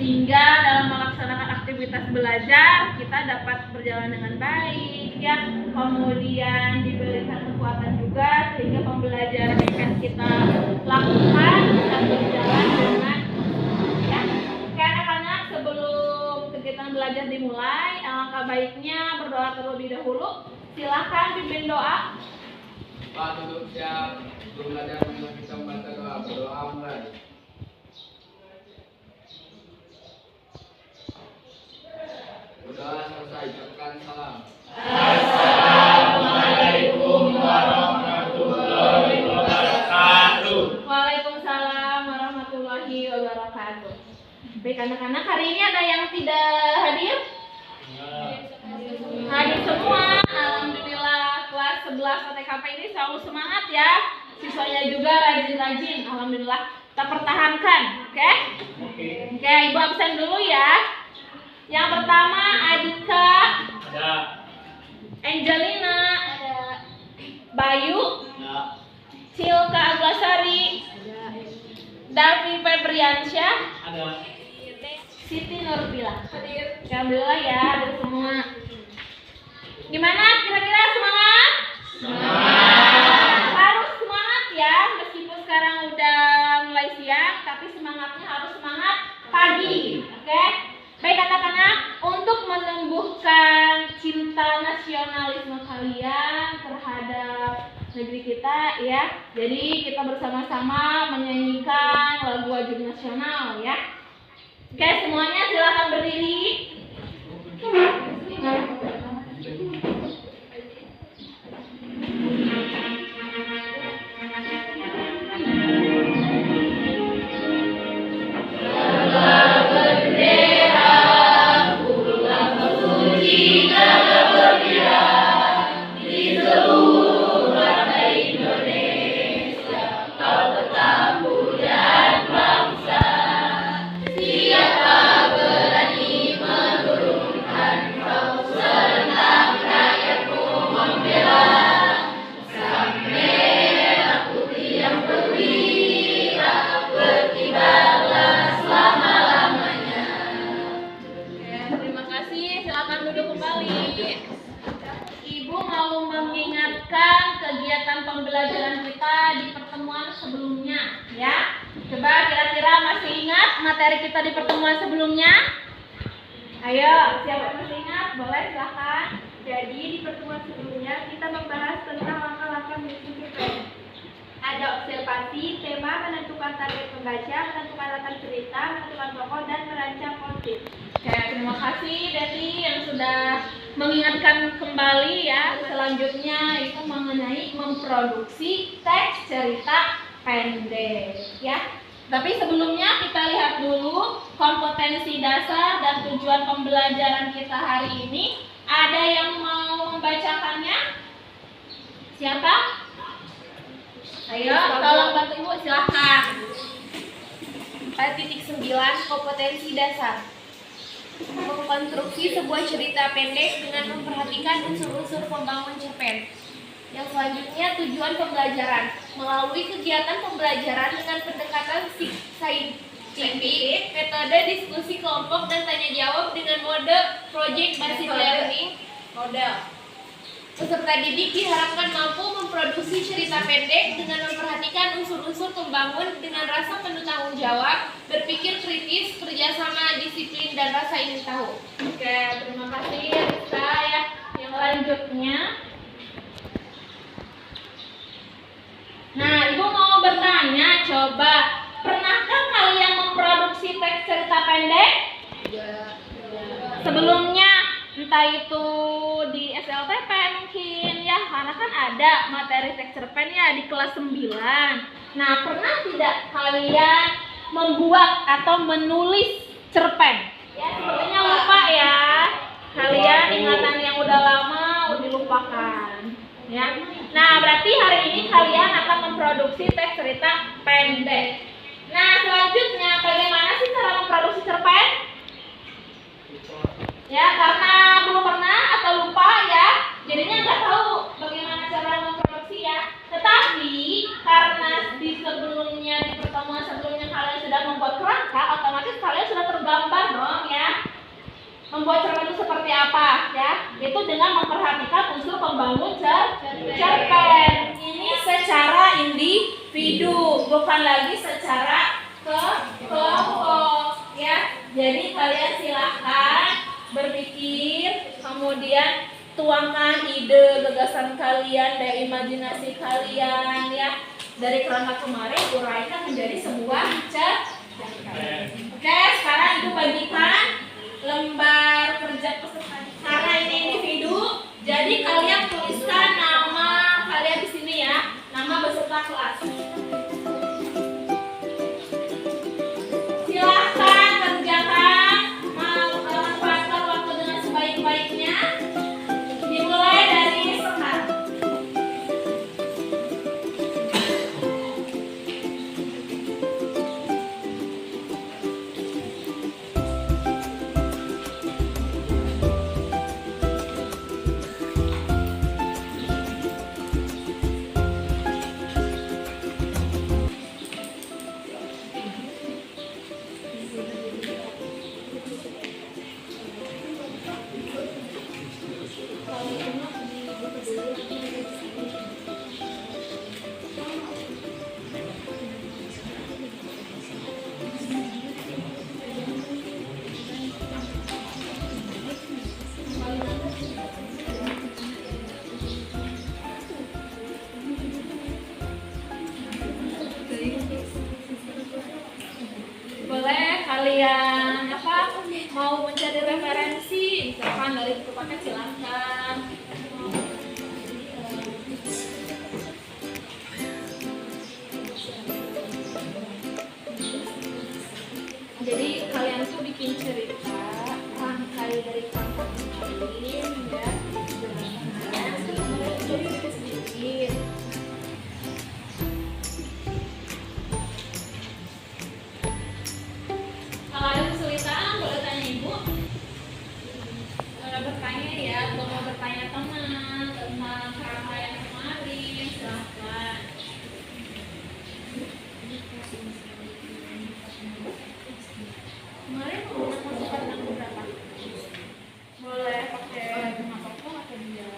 sehingga dalam melaksanakan aktivitas belajar kita dapat berjalan dengan baik ya, kemudian diberikan kekuatan juga sehingga pembelajaran yang akan kita lakukan bisa berjalan dengan ya. Oke anak-anak, sebelum kegiatan belajar dimulai, alangkah baiknya berdoa terlebih dahulu. Silakan pimpin doa. Pak, tutup siap. Sebelum belajar kita membaca doa. Berdoa mulai. Berdoa selesai. Ucapkan salam. Assalamualaikum warahmatullahi wabarakatuh. Waalaikumsalam warahmatullahi wabarakatuh. Baik anak-anak, hari ini ada yang tidak hadir? Hadir semua. Alhamdulillah, kelas 11 PTKP ini selalu semangat ya. Siswanya juga rajin-rajin. Alhamdulillah, kita pertahankan. Oke? Oke, Ibu absen dulu ya. Yang pertama Adika, Ada. Angelina, Ada. Bayu, Ada. Silka Aglasari, Davi Febriansyah, Ada. Siti Nurbila. Alhamdulillah ya, ada semua. Gimana kira-kira semangat? Semangat. Harus semangat ya, meskipun sekarang udah mulai siang, tapi semangatnya harus semangat pagi. Oke? Baik anak-anak, untuk menumbuhkan cinta nasionalisme kalian terhadap negeri kita ya. Jadi kita bersama-sama menyanyikan lagu wajib nasional ya. Oke, semuanya silakan berdiri. Terima kasih, silakan duduk kembali. Ibu mau mengingatkan kegiatan pembelajaran kita di pertemuan sebelumnya ya. Coba kira-kira masih ingat materi kita di pertemuan sebelumnya? Ayo, siapa yang masih ingat? Boleh silakan. Jadi di pertemuan sebelumnya kita membahas tentang langkah-langkah menyusun cerpen. Ada observasi, tema, menentukan target pembaca, menentukan latar cerita, menentukan tokoh, dan merancang motif. Oke, terima kasih Deti yang sudah mengingatkan kembali ya. Selanjutnya itu mengenai memproduksi teks cerita pendek ya. Tapi sebelumnya kita lihat dulu kompetensi dasar dan tujuan pembelajaran kita hari ini. Ada yang mau membacakannya? Siapa? Ayo, tolong bantu Ibu, silahkan. Pada titik 9, kompetensi dasar. Mengkonstruksi sebuah cerita pendek dengan memperhatikan unsur-unsur pembangun cerpen. Yang selanjutnya, tujuan pembelajaran. Melalui kegiatan pembelajaran dengan pendekatan saintifik, metode diskusi kelompok dan tanya jawab dengan mode project based learning model. Peserta didik diharapkan mampu memproduksi cerita pendek dengan memperhatikan unsur-unsur pembangun dengan rasa penuh tanggung jawab, berpikir kritis, kerjasama, disiplin, dan rasa ingin tahu. Oke, terima kasih Rizka ya. Yang selanjutnya, nah Ibu mau bertanya, coba pernahkah kalian memproduksi teks cerita pendek? Sebelumnya, entah itu di SLTP mungkin ya, karena kan ada materi teks cerpen ya di kelas 9. Nah, pernah tidak kalian membuat atau menulis cerpen? Ya, sepertinya lupa ya. Kalian ingatan yang udah lama udah dilupakan. Ya. Nah, berarti hari ini kalian akan memproduksi teks cerita pendek. Nah, selanjutnya bagaimana sih cara memproduksi cerpen? Ya, karena belum pernah atau lupa ya, jadinya nggak tahu bagaimana cara memproduksi ya. Tetapi karena di sebelumnya, di pertemuan sebelumnya kalian sudah membuat kerangka, otomatis kalian sudah tergambar dong ya. Membuat cerpen itu seperti apa ya? Itu dengan memperhatikan unsur pembangun cerpen. Ini secara individu, bukan lagi secara kelompok ya. Jadi kalian silahkan berpikir, kemudian tuangkan ide, gagasan kalian dan imajinasi kalian ya. Dari kerangka kemarin uraikan menjadi sebuah cerpen. Oke, sekarang Ibu bagikan lembar kerja peserta. Karena ini individu, jadi kalian tuliskan nama kalian di sini ya, nama beserta kelas. Silahkan kerjakan, manfaatkan waktu dengan sebaik-baiknya. Dimulai dari sekarang. Boleh kalian mau mencari referensi, misalkan dari buku paket silahkan. Jadi kalian tuh bikin cerita, rangkai dari kampung lain ya. Jadi sedikit. Kalau ada kesulitan boleh tanya Ibu. Bertanya ya, atau mau bertanya teman tentang kerangka yang kemarin, silahkan. Kemarin menggunakan sifat tanggal berapa? Boleh pakai bunga pokok atau dia?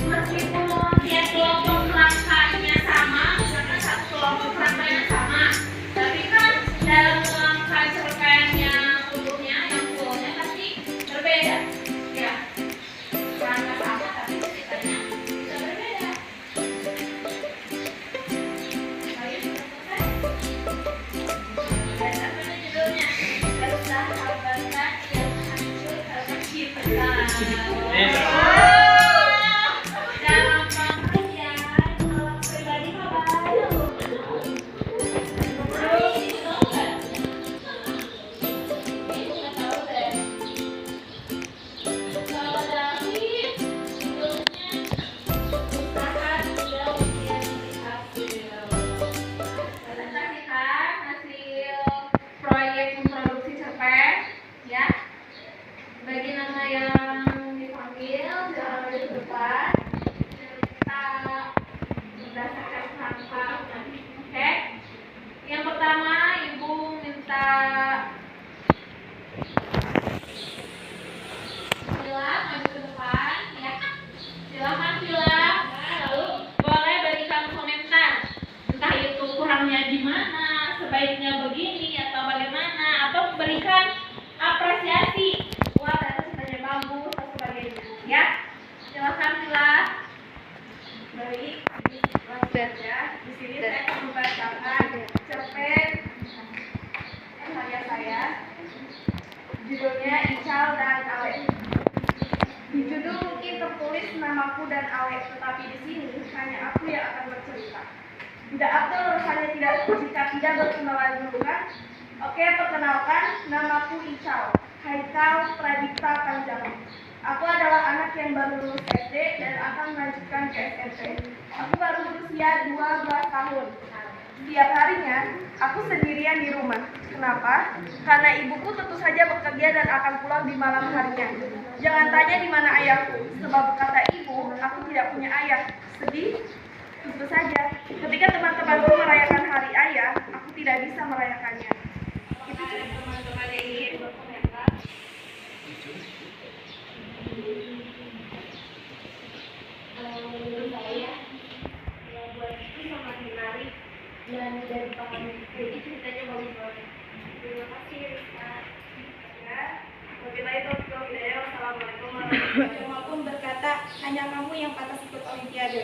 Meskipun tiap kelompok kerangkanya sama, misalkan satu kelompok kerangkanya sama, tapi kan dalam kerangka cerpen yang utuhnya, yang fullnya pasti berbeda. Ya, kerangka sama tapi ceritanya bisa berbeda. Ayo selesai. Dan apa nih judulnya? Kisah abad yang hancur karena cinta. Bagi nama yang dipanggil, jangan maju ke depan. Kita berdasarkan kerangka. Oke. Yang pertama, Ibu minta Vila maju ke depan, ya. Silakan Vila. Lalu boleh berikan komentar. Entah itu kurangnya di mana, sebaiknya begini atau bagaimana, atau berikan apresiasi. Wah, ternyata ceritanya bagus atau sebagainya. Ya, silakan Vila. Baik, ya. Di sini saya akan membacakan cerpen karya saya. Judulnya Ical dan Awe. Di judul mungkin tertulis namaku dan Awe, tetapi di sini hanya aku yang akan bercerita. Tidak Abdul rasanya tidak jika tidak berkenalan dulu kan? Oke, perkenalkan, namaku Ical. Haikal Pradipta Panjang. Aku adalah anak yang baru lulus SD dan akan melanjutkan melanjutkan ke SMP. Aku baru berusia 12 tahun. Setiap harinya, aku sendirian di rumah. Kenapa? Karena ibuku tentu saja bekerja dan akan pulang di malam harinya. Jangan tanya di mana ayahku, sebab kata ibu, aku tidak punya ayah. Sedih? Tentu saja. Ketika teman-temanku merayakan hari ayah, aku tidak bisa merayakannya. Itu cerita teman-teman yang ingin berkomentar. Menurut saya yang buat itu sangat menarik dan dari pengalaman jadi ceritanya bagus banget. Terima kasih Rizka. Ya, wabillahi taufiq wal hidayah. Wassalamualaikum warahmatullahi wabarakatuh. Maupun berkata, hanya kamu yang pantas ikut olimpiade.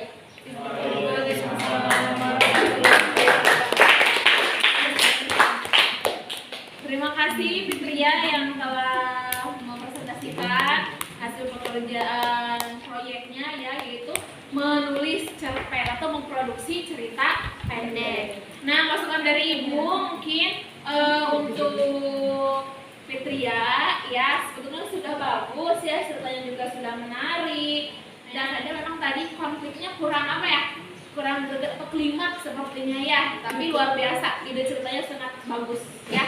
Terima kasih Fitria yang telah mempresentasikan hasil pekerjaan proyeknya ya, yaitu menulis cerpen atau memproduksi cerita pendek. Nah, masukan dari Ibu mungkin untuk Fitria ya sebetulnya sudah bagus ya, ceritanya juga sudah menarik dan ada memang tadi konfliknya kurang apa ya, kurang klimaks sepertinya ya, tapi luar biasa, ide ceritanya sangat bagus ya.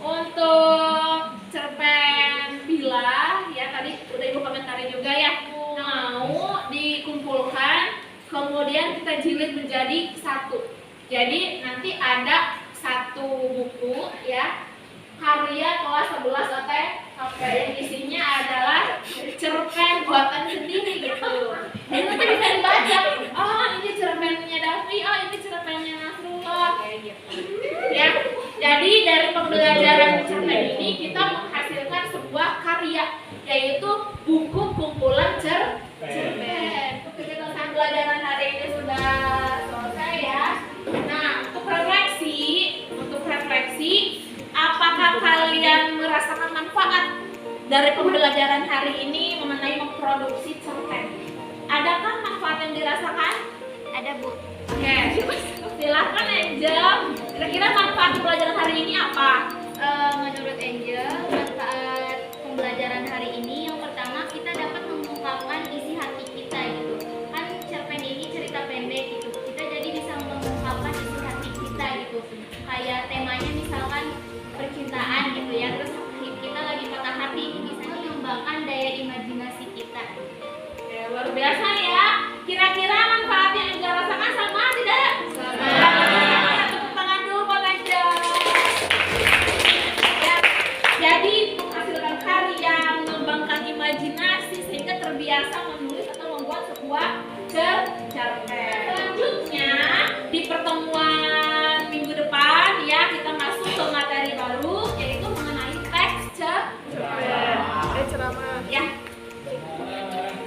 Untuk cerpen Bila ya tadi udah Ibu komentari juga ya, mau dikumpulkan kemudian kita jilid menjadi satu. Jadi nanti ada satu buku ya, karya kelas 11 ATKP yang isinya adalah cerpen buatan sendiri gitu. Jadi nanti bisa dibaca, oh ini cerpennya Davi, oh ini cerpennya Nasrullah kayak gitu. Ya, jadi dari pembelajaran cerpen ini kita menghasilkan sebuah karya, yaitu buku kumpulan cerpen. Kegiatan pembelajaran hari ini sudah selesai ya. Nah, untuk refleksi, apakah kalian merasakan manfaat dari pembelajaran hari ini mengenai memproduksi cerpen? Adakah manfaat yang dirasakan? Ada Bu. Oke, silahkan Angel. Kira-kira manfaat pembelajaran hari ini apa? Menurut Angel, manfaat pembelajaran hari ini yang pertama kita dapat mengungkapkan isi hati kita gitu. Kan cerpen ini cerita pendek gitu. Kita jadi bisa mengungkapkan isi hati kita gitu. Kayak temanya misalkan percintaan gitu ya. Terus kita lagi patah hati, bisa mengembangkan daya imajinasi kita. Ya, luar biasa ya. Kira-kira manfaat yang Angel rasakan sama tidak? Sama. Tepuk tangan dulu buat Angel. Ya, jadi menghasilkan karya, mengembangkan imajinasi sehingga terbiasa menulis atau membuat sebuah cerpen. Selanjutnya di pertemuan minggu depan ya kita masuk ke materi baru yaitu mengenai teks cerpen. Ya.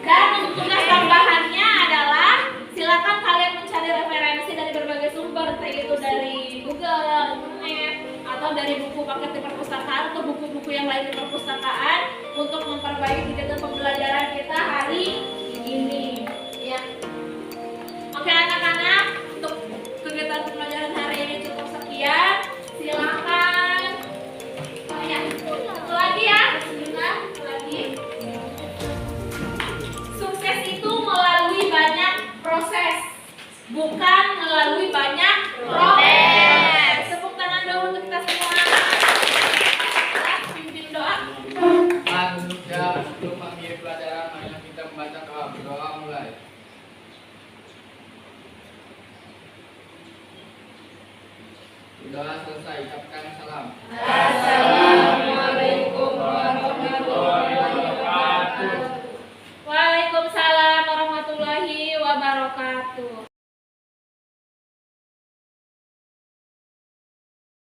Dan untuk tugas tambahannya adalah silakan kalian mencari referensi dari berbagai sumber, entah itu dari Google, internet, atau dari buku paket di perpustakaan atau buku-buku yang lain di perpustakaan untuk memperbaiki kegiatan pembelajaran kita hari ini. Ya. Oke anak-anak, untuk kegiatan pembelajaran hari ini cukup sekian. Silakan. Oh ya, satu lagi ya, sebentar, satu lagi. Sukses itu melalui banyak proses, bukan melalui banyak proses. Tepuk tangan dulu untuk kita semua. Pimpin doa. Untuk siap untuk mengakhiri pelajaran, mari kita membaca doa. Berdoa mulai. Doa selesai, ucapkan salam. Assalamualaikum warahmatullahi wabarakatuh. Waalaikumsalam warahmatullahi wabarakatuh.